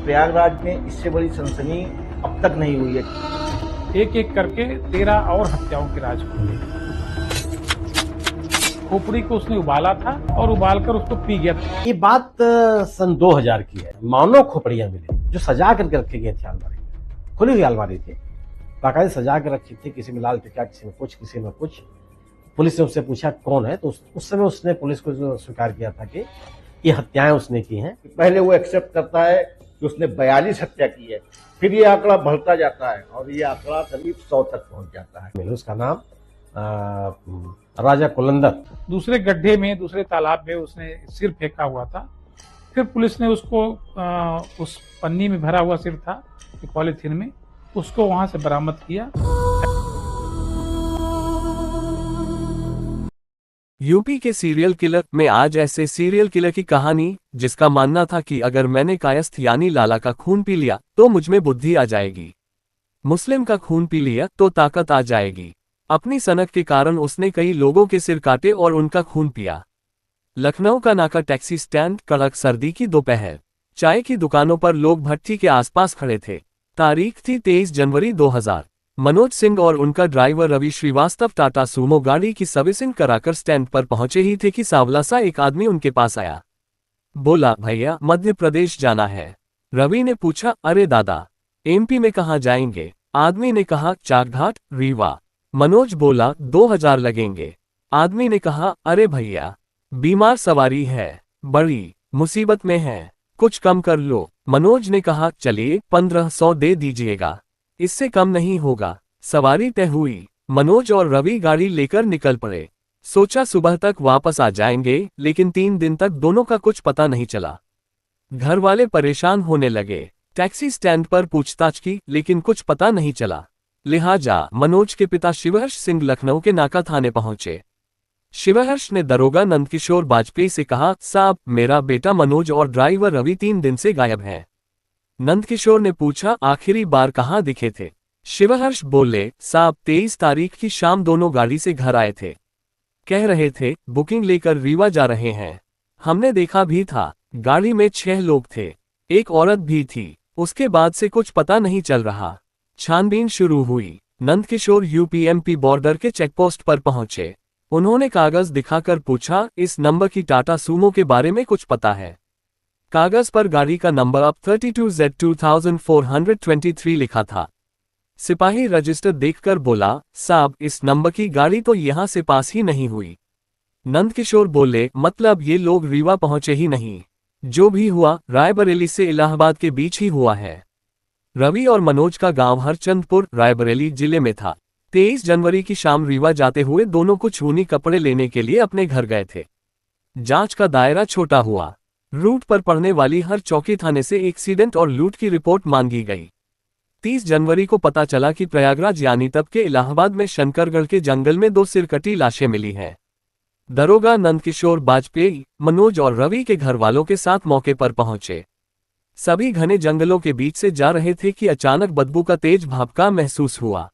प्रयागराज में इससे बड़ी सनसनी अब तक नहीं हुई है। एक एक करके 13 और हत्याओं के राज खुले। खोपड़ी को उसने उबाला था और उबालकर उसको पी गया था। ये बात सन 2000 की है। मानव खोपड़ियां मिली जो सजा करके रखे गए थे अलमारी में। खुली हुई अलमारी थी, बाकायदे सजा के रखी थी। किसी में लाल टिका, किसी में कुछ, किसी में कुछ। पुलिस ने उससे पूछा कौन है, तो उस समय उसने पुलिस को जो स्वीकार किया था कि ये हत्याएं उसने की हैं। पहले वो एक्सेप्ट करता है कि उसने 42 हत्या की है, फिर ये आंकड़ा बढ़ता जाता है और ये आंकड़ा करीब 100 तक पहुंच जाता है। उसका नाम राजा कुलंदर। दूसरे गड्ढे में, दूसरे तालाब में उसने सिर फेंका हुआ था। फिर पुलिस ने उसको उस पन्नी में भरा हुआ सिर था, पॉलीथीन में, उसको वहां से बरामद किया। यूपी के सीरियल किलर में आज ऐसे सीरियल किलर की कहानी, जिसका मानना था कि अगर मैंने कायस्थ यानी लाला का खून पी लिया तो मुझमें बुद्धि आ जाएगी, मुस्लिम का खून पी लिया तो ताकत आ जाएगी। अपनी सनक के कारण उसने कई लोगों के सिर काटे और उनका खून पिया। लखनऊ का नाका टैक्सी स्टैंड, कड़क सर्दी की दोपहर। चाय की दुकानों पर लोग भट्टी के आसपास खड़े थे। तारीख थी 23 जनवरी 2000। मनोज सिंह और उनका ड्राइवर रवि श्रीवास्तव टाटा सूमो गाड़ी की सर्विसिंग कराकर स्टैंड पर पहुंचे ही थे कि सांवला सा एक आदमी उनके पास आया। बोला, भैया मध्य प्रदेश जाना है। रवि ने पूछा, अरे दादा, एमपी में कहाँ जाएंगे? आदमी ने कहा, चाकघाट, रीवा। मनोज बोला, 2000 लगेंगे। आदमी ने कहा, अरे भैया, बीमार सवारी है, बड़ी मुसीबत में है, कुछ कम कर लो। मनोज ने कहा, चलिए 1500 दे दीजिएगा, इससे कम नहीं होगा। सवारी तय हुई। मनोज और रवि गाड़ी लेकर निकल पड़े। सोचा सुबह तक वापस आ जाएंगे, लेकिन 3 दिन तक दोनों का कुछ पता नहीं चला। घर वाले परेशान होने लगे। टैक्सी स्टैंड पर पूछताछ की, लेकिन कुछ पता नहीं चला। लिहाजा मनोज के पिता शिवहर्ष सिंह लखनऊ के नाका थाने पहुंचे। शिवहर्ष ने दरोगा नंदकिशोर बाजपेयी से कहा, साहब, मेरा बेटा मनोज और ड्राइवर रवि 3 दिन से गायब हैं। नंदकिशोर ने पूछा, आखिरी बार कहाँ दिखे थे? शिवहर्ष बोले, साहब, 23 तारीख की शाम दोनों गाड़ी से घर आए थे। कह रहे थे बुकिंग लेकर रीवा जा रहे हैं। हमने देखा भी था। गाड़ी में 6 लोग थे, एक औरत भी थी। उसके बाद से कुछ पता नहीं चल रहा। छानबीन शुरू हुई। नंदकिशोर यूपीएमपी बॉर्डर के चेकपोस्ट पर पहुंचे। उन्होंने कागज दिखाकर पूछा, इस नंबर की टाटा सूमो के बारे में कुछ पता है? कागज पर गाड़ी का नंबर अब 32Z2423 लिखा था। सिपाही रजिस्टर देखकर बोला, साहब, इस नंबर की गाड़ी तो यहां से पास ही नहीं हुई। नंदकिशोर बोले, मतलब ये लोग रीवा पहुंचे ही नहीं? जो भी हुआ रायबरेली से इलाहाबाद के बीच ही हुआ है। रवि और मनोज का गांव हरचंदपुर, रायबरेली जिले में था। 23 जनवरी की शाम रीवा जाते हुए दोनों कुछ ऊनी कपड़े लेने के लिए अपने घर गए थे। जांच का दायरा छोटा हुआ। रूट पर पड़ने वाली हर चौकी थाने से एक्सीडेंट और लूट की रिपोर्ट मांगी गई। 30 जनवरी को पता चला कि प्रयागराज यानी तब के इलाहाबाद में शंकरगढ़ के जंगल में 2 सिरकटी लाशें मिली हैं। दरोगा नंदकिशोर बाजपेयी मनोज और रवि के घर वालों के साथ मौके पर पहुंचे। सभी घने जंगलों के बीच से जा रहे थे कि अचानक बदबू का तेज भापका महसूस हुआ।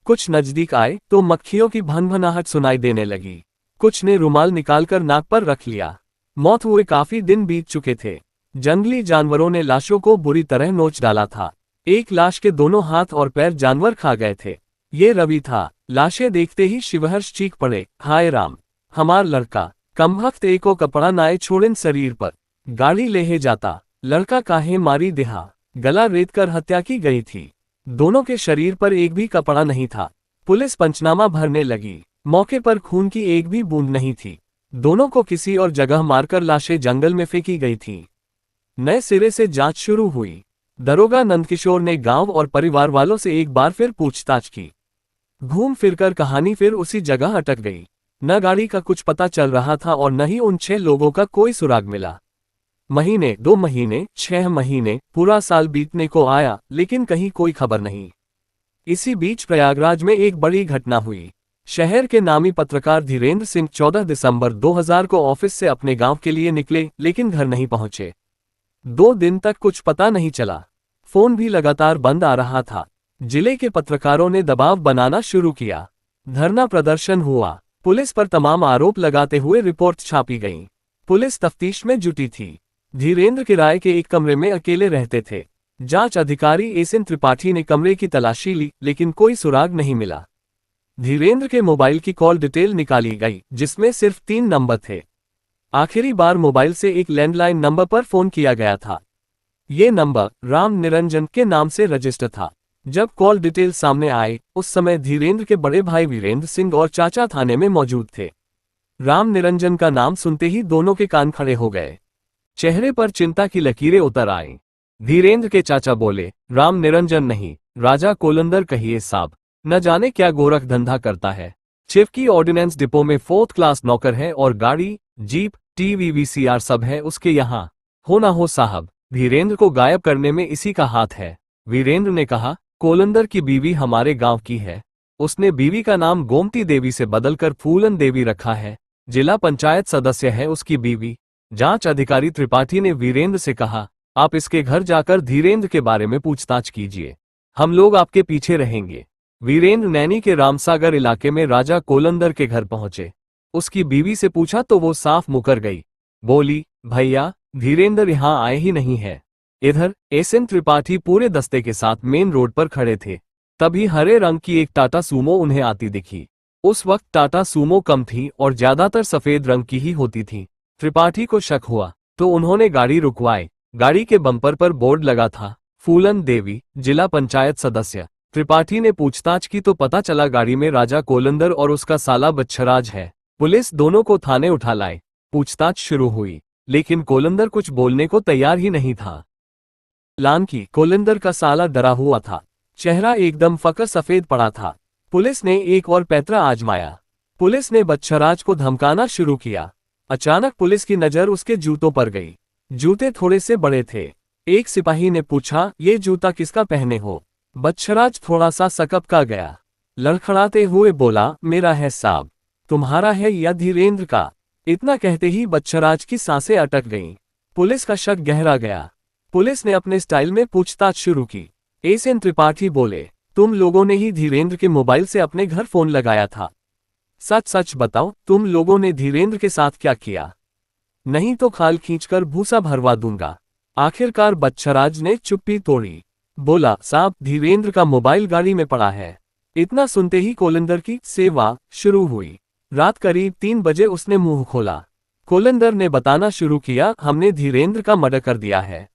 कुछ नजदीक आए तो मक्खियों की भनभनाहट सुनाई देने लगी। कुछ ने रुमाल निकालकर नाक पर रख लिया। मौत हुए काफी दिन बीत चुके थे। जंगली जानवरों ने लाशों को बुरी तरह नोच डाला था। एक लाश के दोनों हाथ और पैर जानवर खा गए थे। ये रवि था। लाशें देखते ही शिवहर्ष चीख पड़े, हाय राम, हमार लड़का, कमबख्त एको कपड़ा नाए छोड़ेन शरीर पर, गाड़ी लेहे जाता, लड़का काहे मारी देहा, गला रेत कर हत्या की गई थी। दोनों के शरीर पर एक भी कपड़ा नहीं था। पुलिस पंचनामा भरने लगी। मौके पर खून की एक भी बूंद नहीं थी। दोनों को किसी और जगह मारकर लाशें जंगल में फेंकी गई थीं। नए सिरे से जांच शुरू हुई। दरोगा नंदकिशोर ने गांव और परिवार वालों से एक बार फिर पूछताछ की। घूम फिरकर कहानी फिर उसी जगह अटक गई। न गाड़ी का कुछ पता चल रहा था और न ही उन 6 लोगों का कोई सुराग मिला। महीने, 2 महीने, 6 महीने, पूरा साल बीतने को आया, लेकिन कहीं कोई खबर नहीं। इसी बीच प्रयागराज में एक बड़ी घटना हुई। शहर के नामी पत्रकार धीरेन्द्र सिंह 14 दिसंबर 2000 को ऑफिस से अपने गांव के लिए निकले, लेकिन घर नहीं पहुंचे। 2 दिन तक कुछ पता नहीं चला। फोन भी लगातार बंद आ रहा था। जिले के पत्रकारों ने दबाव बनाना शुरू किया। धरना प्रदर्शन हुआ। पुलिस पर तमाम आरोप लगाते हुए रिपोर्ट छापी गई। पुलिस तफ्तीश में जुटी थी। धीरेंद्र किराए के एक कमरे में अकेले रहते थे। जांच अधिकारी एसएन त्रिपाठी ने कमरे की तलाशी ली, लेकिन कोई सुराग नहीं मिला। धीरेंद्र के मोबाइल की कॉल डिटेल निकाली गई, जिसमें सिर्फ 3 नंबर थे। आखिरी बार मोबाइल से एक लैंडलाइन नंबर पर फोन किया गया था। ये नंबर राम निरंजन के नाम से रजिस्टर था। जब कॉल डिटेल सामने आए, उस समय धीरेंद्र के बड़े भाई वीरेंद्र सिंह और चाचा थाने में मौजूद थे। राम निरंजन का नाम सुनते ही दोनों के कान खड़े हो गए। चेहरे पर चिंता की लकीरें उतर आईं। धीरेंद्र के चाचा बोले, राम निरंजन नहीं, राजा कोलंदर कहिए साहब। न जाने क्या गोरख धंधा करता है। चिपकी ऑर्डिनेंस डिपो में 4th क्लास नौकर है और गाड़ी, जीप, टीवी, वीसीआर सब है उसके यहाँ। हो ना हो साहब, धीरेंद्र को गायब करने में इसी का हाथ है। वीरेंद्र ने कहा, कोलंदर की बीवी हमारे गांव की है। उसने बीवी का नाम गोमती देवी से बदलकर फूलन देवी रखा है। जिला पंचायत सदस्य है उसकी बीवी। जांच अधिकारी त्रिपाठी ने वीरेंद्र से कहा, आप इसके घर जाकर धीरेंद्र के बारे में पूछताछ कीजिए। हम लोग आपके पीछे रहेंगे। वीरेंद्र नैनी के रामसागर इलाके में राजा कोलंदर के घर पहुंचे। उसकी बीवी से पूछा तो वो साफ मुकर गई। बोली, भैया धीरेंद्र यहाँ आए ही नहीं है। इधर एसएन त्रिपाठी पूरे दस्ते के साथ मेन रोड पर खड़े थे। तभी हरे रंग की एक टाटा सूमो उन्हें आती दिखी। उस वक्त टाटा सूमो कम थी और ज्यादातर सफेद रंग की ही होती थी। त्रिपाठी को शक हुआ तो उन्होंने गाड़ी रुकवाई। गाड़ी के बम्पर पर बोर्ड लगा था, फूलन देवी, जिला पंचायत सदस्य। त्रिपाठी ने पूछताछ की तो पता चला गाड़ी में राजा कोलंदर और उसका साला बच्छराज है। पुलिस दोनों को थाने उठा लाए। पूछताछ शुरू हुई, लेकिन कोलंदर कुछ बोलने को तैयार ही नहीं था। लानकी कोलंदर का साला डरा हुआ था। चेहरा एकदम फकर सफेद पड़ा था। पुलिस ने एक और पैतरा आजमाया। पुलिस ने बच्छराज को धमकाना शुरू किया। अचानक पुलिस की नजर उसके जूतों पर गई। जूते थोड़े से बड़े थे। एक सिपाही ने पूछा, ये जूता किसका पहने हो? बच्छराज थोड़ा सा सकपका गया। लड़खड़ाते हुए बोला, मेरा है साहब। तुम्हारा है या धीरेंद्र का? इतना कहते ही बच्छराज की सांसें अटक गईं। पुलिस का शक गहरा गया। पुलिस ने अपने स्टाइल में पूछताछ शुरू की। एसएन त्रिपाठी बोले, तुम लोगों ने ही धीरेंद्र के मोबाइल से अपने घर फोन लगाया था। सच सच बताओ, तुम लोगों ने धीरेंद्र के साथ क्या किया? नहीं तो खाल खींचकर भूसा भरवा दूंगा। आखिरकार बच्छराज ने चुप्पी तोड़ी। बोला, साहब धीरेंद्र का मोबाइल गाड़ी में पड़ा है। इतना सुनते ही कोलंदर की सेवा शुरू हुई। रात करीब 3 बजे उसने मुंह खोला। कोलंदर ने बताना शुरू किया, हमने धीरेंद्र का मर्डर कर दिया है।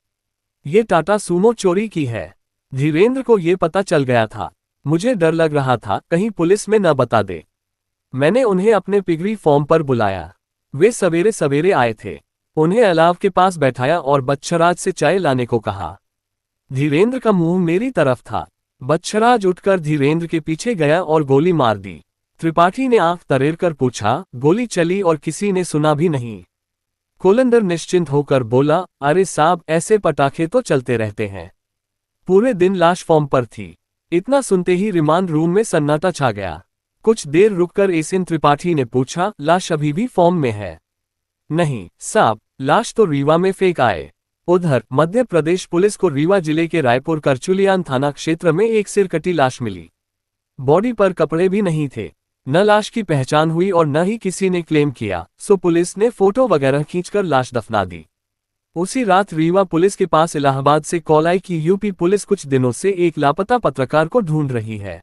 ये टाटा सूमो चोरी की है। धीरेंद्र को ये पता चल गया था। मुझे डर लग रहा था कहीं पुलिस में न बता दे। मैंने उन्हें अपने पिगरी फॉर्म पर बुलाया। वे सवेरे सवेरे आए थे। उन्हें अलाव के पास बैठाया और बच्छराज से चाय लाने को कहा। धीरेंद्र का मुंह मेरी तरफ था। बच्छराज उठकर धीरेंद्र के पीछे गया और गोली मार दी। त्रिपाठी ने आंख तरेर कर पूछा, गोली चली और किसी ने सुना भी नहीं? कोलंदर निश्चिंत होकर बोला, अरे साहब ऐसे पटाखे तो चलते रहते हैं। पूरे दिन लाश फॉर्म पर थी। इतना सुनते ही रिमांड रूम में सन्नाटा छा गया। कुछ देर रुककर एसएन त्रिपाठी ने पूछा, लाश अभी भी फॉर्म में है? नहीं साहब, लाश तो रीवा में फेंक आए। उधर मध्य प्रदेश पुलिस को रीवा जिले के रायपुर करचुलियान थाना क्षेत्र में एक सिरकटी लाश मिली। बॉडी पर कपड़े भी नहीं थे। न लाश की पहचान हुई और न ही किसी ने क्लेम किया, सो पुलिस ने फोटो वगैरह खींचकर लाश दफना दी। उसी रात रीवा पुलिस के पास इलाहाबाद से कॉल आई कि यूपी पुलिस कुछ दिनों से एक लापता पत्रकार को ढूंढ रही है।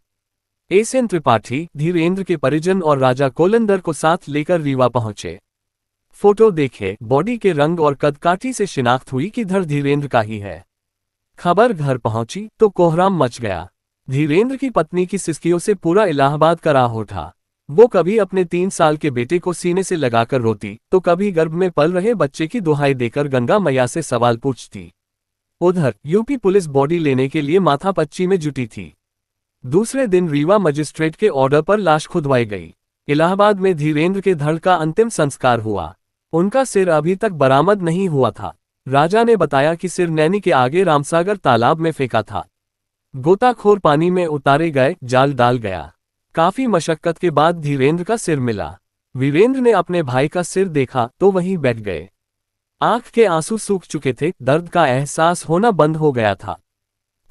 एसएन त्रिपाठी, धीरेंद्र के परिजन और राजा कोलंदर को साथ लेकर रीवा पहुंचे। फोटो देखे, बॉडी के रंग और कदकाठी से शिनाख्त हुई कि धड़ धीरेंद्र का ही है। खबर घर पहुंची तो कोहराम मच गया। धीरेंद्र की पत्नी की सिसकियों से पूरा इलाहाबाद का राह उठा। वो कभी अपने 3 साल के बेटे को सीने से लगाकर रोती तो कभी गर्भ में पल रहे बच्चे की दुहाई देकर गंगा मैया से सवाल पूछती। उधर यूपी पुलिस बॉडी लेने के लिए माथापच्ची में जुटी थी। दूसरे दिन रीवा मजिस्ट्रेट के ऑर्डर पर लाश खुदवाई गई। इलाहाबाद में धीरेंद्र के धड़ का अंतिम संस्कार हुआ। उनका सिर अभी तक बरामद नहीं हुआ था। राजा ने बताया कि सिर नैनी के आगे रामसागर तालाब में फेंका था। गोताखोर पानी में उतारे गए, जाल डाल गया। काफी मशक्कत के बाद धीरेंद्र का सिर मिला। वीरेंद्र ने अपने भाई का सिर देखा तो वहीं बैठ गए। आंख के आंसू सूख चुके थे, दर्द का एहसास होना बंद हो गया था।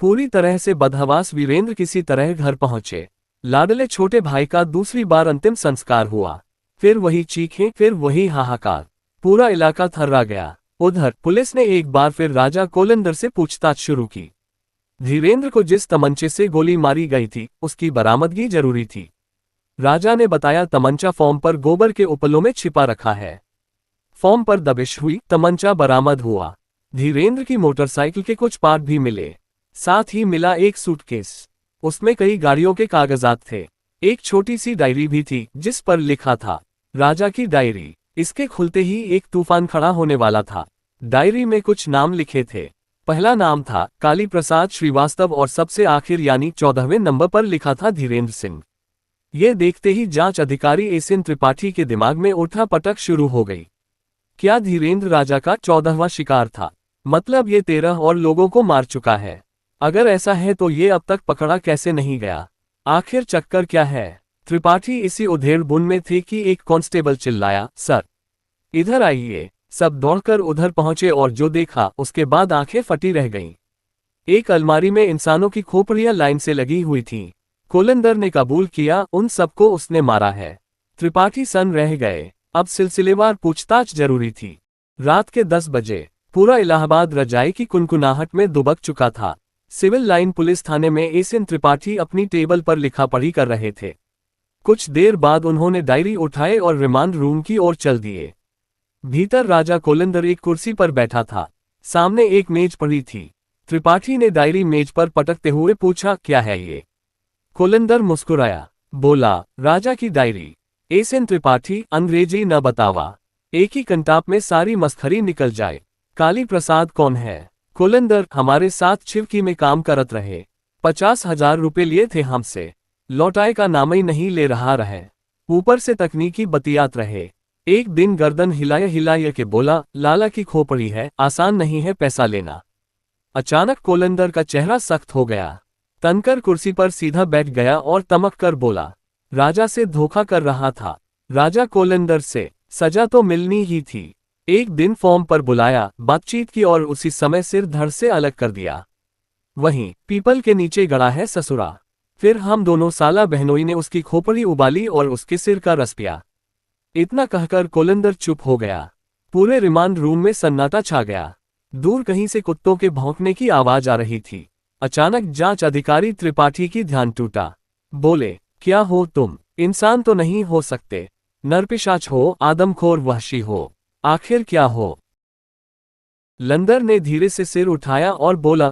पूरी तरह से बदहवास वीरेंद्र किसी तरह घर पहुंचे। लाडले छोटे भाई का दूसरी बार अंतिम संस्कार हुआ। फिर वही चीखें, फिर वही हाहाकार। पूरा इलाका थर्रा गया। उधर पुलिस ने एक बार फिर राजा कोलंदर से पूछताछ शुरू की। धीरेंद्र को जिस तमंचे से गोली मारी गई थी उसकी बरामदगी जरूरी थी। राजा ने बताया तमंचा फॉर्म पर गोबर के उपलों में छिपा रखा है। फॉर्म पर दबिश हुई, तमंचा बरामद हुआ। धीरेंद्र की मोटरसाइकिल के कुछ पार्ट भी मिले। साथ ही मिला एक सूटकेस, उसमें कई गाड़ियों के कागजात थे। एक छोटी सी डायरी भी थी जिस पर लिखा था राजा की डायरी। इसके खुलते ही एक तूफान खड़ा होने वाला था। डायरी में कुछ नाम लिखे थे। पहला नाम था काली प्रसाद श्रीवास्तव और सबसे आखिर यानी 14वें नंबर पर लिखा था धीरेंद्र सिंह। ये देखते ही जांच अधिकारी एसएन त्रिपाठी के दिमाग में उठापटक शुरू हो गई। क्या धीरेंद्र राजा का 14वां शिकार था? मतलब ये 13 और लोगों को मार चुका है। अगर ऐसा है तो ये अब तक पकड़ा कैसे नहीं गया? आखिर चक्कर क्या है? त्रिपाठी इसी उधेड़-बुन में थे कि एक कांस्टेबल चिल्लाया, सर इधर आइए। सब दौड़कर उधर पहुंचे और जो देखा उसके बाद आंखें फटी रह गईं। एक अलमारी में इंसानों की खोपड़ियां लाइन से लगी हुई थीं। कोलंदर ने कबूल किया उन सबको उसने मारा है। त्रिपाठी सन रह गए। अब सिलसिलेवार पूछताछ जरूरी थी। रात के 10 बजे पूरा इलाहाबाद रजाई की कुनकुनाहट में दुबक चुका था। सिविल लाइन पुलिस थाने में एसएन त्रिपाठी अपनी टेबल पर लिखा पढ़ी कर रहे थे। कुछ देर बाद उन्होंने डायरी उठाए और रिमांड रूम की ओर चल दिए। भीतर राजा कोलंदर एक कुर्सी पर बैठा था। सामने एक मेज पड़ी थी। त्रिपाठी ने डायरी मेज पर पटकते हुए पूछा, क्या है ये? कोलंदर मुस्कुराया, बोला, राजा की डायरी। एसएन त्रिपाठी, अंग्रेजी न बतावा, एक ही कंटाप में सारी मस्खरी निकल जाए। काली प्रसाद कौन है? कोलंदर, हमारे साथ छिवकी में काम करत रहे। 50,000 रुपए लिए थे हमसे। लौटाए का नाम ही नहीं ले रहा रहे। ऊपर से तकनीकी बतियात रहे। एक दिन गर्दन हिलाए हिलाए के बोला, लाला की खोपड़ी है, आसान नहीं है पैसा लेना। अचानक कोलंदर का चेहरा सख्त हो गया। तनकर कुर्सी पर सीधा बैठ गया और तमक कर बोला, राजा से धोखा कर रहा था। राजा कोलंदर से सजा तो मिलनी ही थी। एक दिन फॉर्म पर बुलाया, बातचीत की और उसी समय सिर धड़ से अलग कर दिया। वहीं पीपल के नीचे गड़ा है ससुरा। फिर हम दोनों साला बहनोई ने उसकी खोपड़ी उबाली और उसके सिर का रस पिया। इतना कहकर कोलंदर चुप हो गया। पूरे रिमांड रूम में सन्नाटा छा गया। दूर कहीं से कुत्तों के भौंकने की आवाज आ रही थी। अचानक जांच अधिकारी त्रिपाठी की ध्यान टूटा। बोले, क्या हो तुम? इंसान तो नहीं हो सकते। नरपिशाच हो, आदमखोर वहशी हो, आखिर क्या हो? लंदर ने धीरे से सिर उठाया और बोला,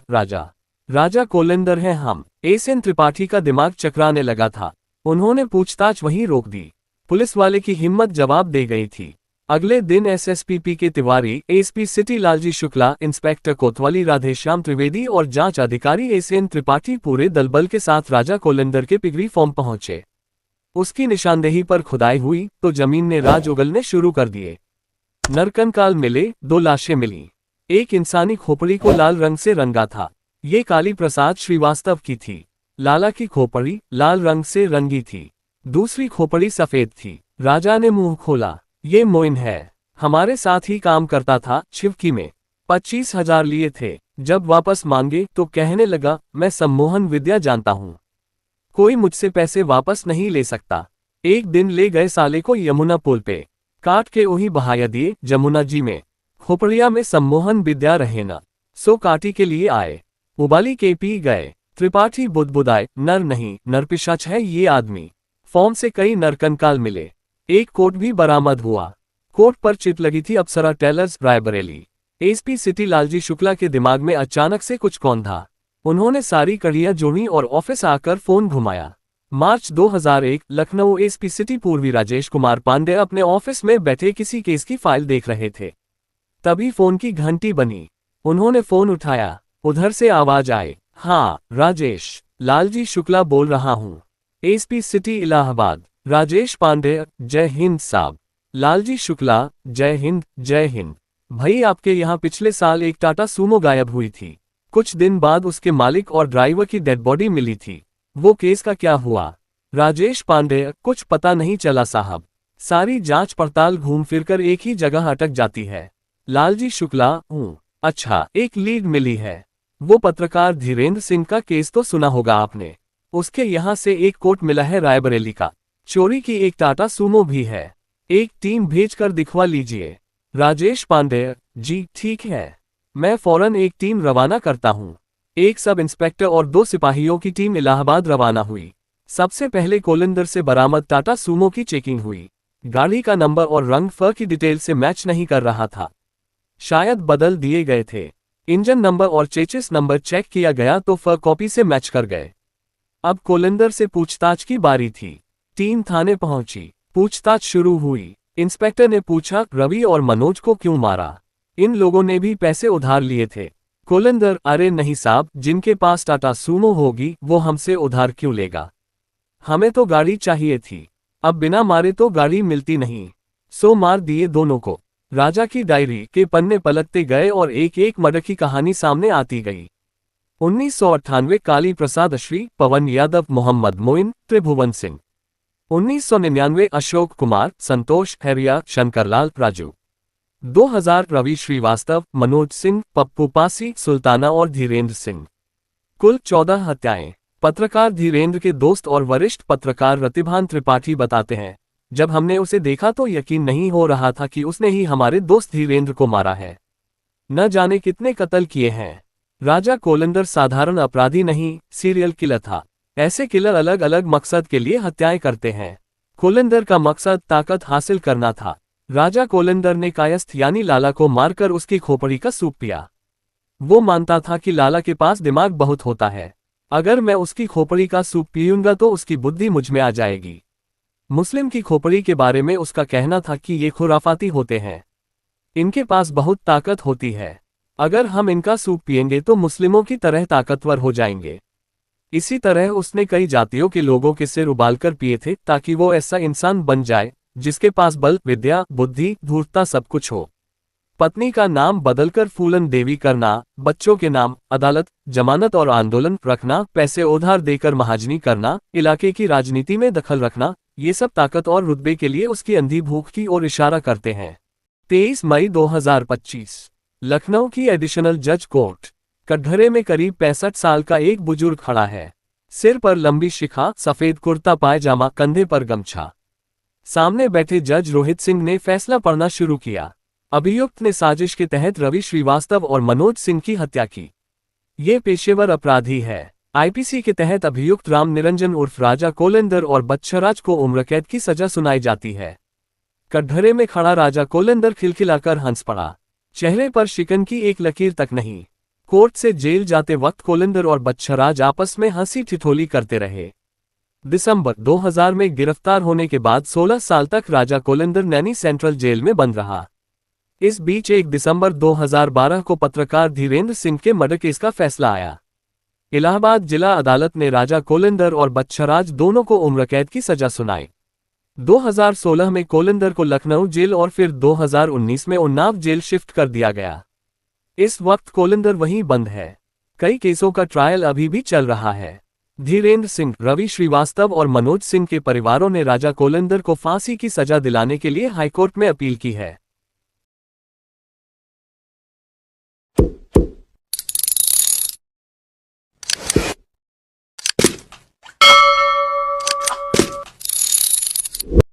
राजा कोलंदर हैं हम। एसएन त्रिपाठी का दिमाग चकराने लगा था। उन्होंने पूछताछ वहीं रोक दी। पुलिस वाले की हिम्मत जवाब दे गई थी। अगले दिन SSP PK. Tiwari, SP city Lalji Shukla, inspector कोतवाली राधेश्याम त्रिवेदी और जांच अधिकारी एसएन त्रिपाठी पूरे दलबल के साथ राजा कोलंदर के पिगरी फॉर्म पहुंचे। उसकी निशानदेही पर खुदाई हुई तो जमीन ने राज उगलने शुरू कर दिए। नरकंकाल मिले, 2 लाशें मिली। एक इंसानी खोपड़ी को लाल रंग से रंगा था। ये काली प्रसाद श्रीवास्तव की थी। लाला की खोपड़ी लाल रंग से रंगी थी। दूसरी खोपड़ी सफेद थी। राजा ने मुंह खोला, ये मोइन है, हमारे साथ ही काम करता था छिवकी में। 25,000 लिए थे। जब वापस मांगे तो कहने लगा, मैं सम्मोहन विद्या जानता हूं, कोई मुझसे पैसे वापस नहीं ले सकता। एक दिन ले गए साले को यमुना पुल पे, काट के वही बहाया दिए जमुना जी में। खोपड़िया में सम्मोहन विद्या रहे न, सो काटी के लिए आए, उबाली के पी गए। त्रिपाठी बुदबुदाए, नर नहीं नरपिशाच है ये आदमी। फॉर्म से कई नरकंकाल मिले। एक कोट भी बरामद हुआ। कोट पर चिट लगी थी Apsara tailors, Raebareli. SP city Lalji Shukla के दिमाग में अचानक से कुछ कौंधा। उन्होंने सारी कड़ियां जोड़ी और ऑफिस आकर फोन घुमाया। मार्च 2001, लखनऊ। एसपी सिटी पूर्वी राजेश कुमार पांडे अपने ऑफिस में बैठे किसी केस की फाइल देख रहे थे। तभी फोन की घंटी बनी। उन्होंने फोन उठाया। उधर से आवाज आई, हाँ राजेश, लालजी शुक्ला बोल रहा हूं, एसपी सिटी इलाहाबाद। राजेश पांडे, जय हिंद साहब। लालजी शुक्ला, जय हिंद जय हिंद। भाई, आपके यहाँ पिछले साल एक टाटा सूमो गायब हुई थी। कुछ दिन बाद उसके मालिक और ड्राइवर की डेड बॉडी मिली थी। वो केस का क्या हुआ? राजेश पांडे, कुछ पता नहीं चला साहब। सारी जांच पड़ताल घूम फिरकर एक ही जगह अटक जाती है। लालजी शुक्ला, अच्छा, एक लीड मिली है। वो पत्रकार धीरेंद्र सिंह का केस तो सुना होगा आपने। उसके यहाँ से एक कोट मिला है रायबरेली का। चोरी की एक टाटा सूमो भी है। एक टीम भेजकर दिखवा लीजिए। राजेश पांडे, जी ठीक है, मैं फौरन एक टीम रवाना करता हूँ। एक सब इंस्पेक्टर और 2 सिपाहियों की टीम इलाहाबाद रवाना हुई। सबसे पहले कोलिंदर से बरामद टाटा सूमो की चेकिंग हुई। गाड़ी का नंबर और रंग फ की डिटेल से मैच नहीं कर रहा था, शायद बदल दिए गए थे। इंजन नंबर और चेचिस नंबर चेक किया गया तो फ कॉपी से मैच कर गए। अब कोलिंदर से पूछताछ की बारी थी। टीम थाने पहुंची, पूछताछ शुरू हुई। इंस्पेक्टर ने पूछा, रवि और मनोज को क्यों मारा? इन लोगों ने भी पैसे उधार लिए थे। कोलिंदर, अरे नहीं साहब, जिनके पास टाटा सूमो होगी वो हमसे उधार क्यों लेगा? हमें तो गाड़ी चाहिए थी, अब बिना मारे तो गाड़ी मिलती नहीं, सो मार दिए दोनों को। राजा की डायरी के पन्ने पलटते गए और एक एक मर्डर की कहानी सामने आती गई। 1998 काली प्रसाद अश्वी, पवन यादव, मोहम्मद मोइन, त्रिभुवन सिंह। 1999 अशोक कुमार, संतोष हैरिया, शंकरलाल, राजू। 2000 रवि श्रीवास्तव, मनोज सिंह, पप्पू पासी, सुल्ताना और धीरेन्द्र सिंह। कुल 14 हत्याएं। पत्रकार धीरेन्द्र के दोस्त और वरिष्ठ पत्रकार रतिभान त्रिपाठी बताते हैं, जब हमने उसे देखा तो यकीन नहीं हो रहा था कि उसने ही हमारे दोस्त धीरेन्द्र को मारा है। न जाने कितने कत्ल किए हैं। राजा कोलिंदर साधारण अपराधी नहीं, सीरियल किलर था। ऐसे किलर अलग अलग मकसद के लिए हत्याएं करते हैं। कोलिंदर का मकसद ताकत हासिल करना था। राजा कोलिंदर ने कायस्थ यानी लाला को मारकर उसकी खोपड़ी का सूप पिया। वो मानता था कि लाला के पास दिमाग बहुत होता है, अगर मैं उसकी खोपड़ी का सूप पीऊंगा तो उसकी बुद्धि मुझ में आ जाएगी। मुस्लिम की खोपड़ी के बारे में उसका कहना था कि ये खुराफाती होते हैं, इनके पास बहुत ताकत होती है, अगर हम इनका सूप पिएंगे तो मुस्लिमों की तरह ताकतवर हो जाएंगे। इसी तरह उसने कई जातियों के लोगों के सिर उबालकर पिए थे ताकि वो ऐसा इंसान बन जाए जिसके पास बल, विद्या, बुद्धि, धूर्तता सब कुछ हो। पत्नी का नाम बदलकर फूलन देवी करना, बच्चों के नाम अदालत, जमानत और आंदोलन रखना, पैसे उधार देकर महाजनी करना, इलाके की राजनीति में दखल रखना, ये सब ताकत और रुतबे के लिए उसकी अंधी भूख की ओर इशारा करते हैं। 23 मई 2025 लखनऊ की एडिशनल जज कोर्ट। कटघरे में करीब 65 साल का एक बुजुर्ग खड़ा है। सिर पर लंबी शिखा, सफेद कुर्ता पायजामा, कंधे पर गमछा। सामने बैठे जज रोहित सिंह ने फैसला पढ़ना शुरू किया। अभियुक्त ने साजिश के तहत रवि श्रीवास्तव और मनोज सिंह की हत्या की। ये पेशेवर अपराधी है। आईपीसी के तहत अभियुक्त राम निरंजन उर्फ राजा कोलिंदर और बच्चराज को उम्रकैद की सजा सुनाई जाती है। कटघरे में खड़ा राजा कोलिंदर खिलखिलाकर हंस पड़ा, चेहरे पर शिकन की एक लकीर तक नहीं। कोर्ट से जेल जाते वक्त कोलिंदर और बच्चराज आपस में हंसी ठिठोली करते रहे। दिसंबर 2000 में गिरफ्तार होने के बाद 16 साल तक राजा कोलिंदर नैनी सेंट्रल जेल में बंद रहा। इस बीच 1 दिसंबर 2012 को पत्रकार धीरेन्द्र सिंह के मर्डर केस का फैसला आया। इलाहाबाद जिला अदालत ने राजा कोलिंदर और बच्चराज दोनों को उम्रकैद की सजा सुनाई। 2016 में कोलिंदर को लखनऊ जेल और फिर 2019 में उन्नाव जेल शिफ्ट कर दिया गया। इस वक्त कोलिंदर वहीं बंद है। कई केसों का ट्रायल अभी भी चल रहा है। धीरेन्द्र सिंह, रवि श्रीवास्तव और मनोज सिंह के परिवारों ने राजा कोलिंदर को फांसी की सजा दिलाने के लिए हाईकोर्ट में अपील की है।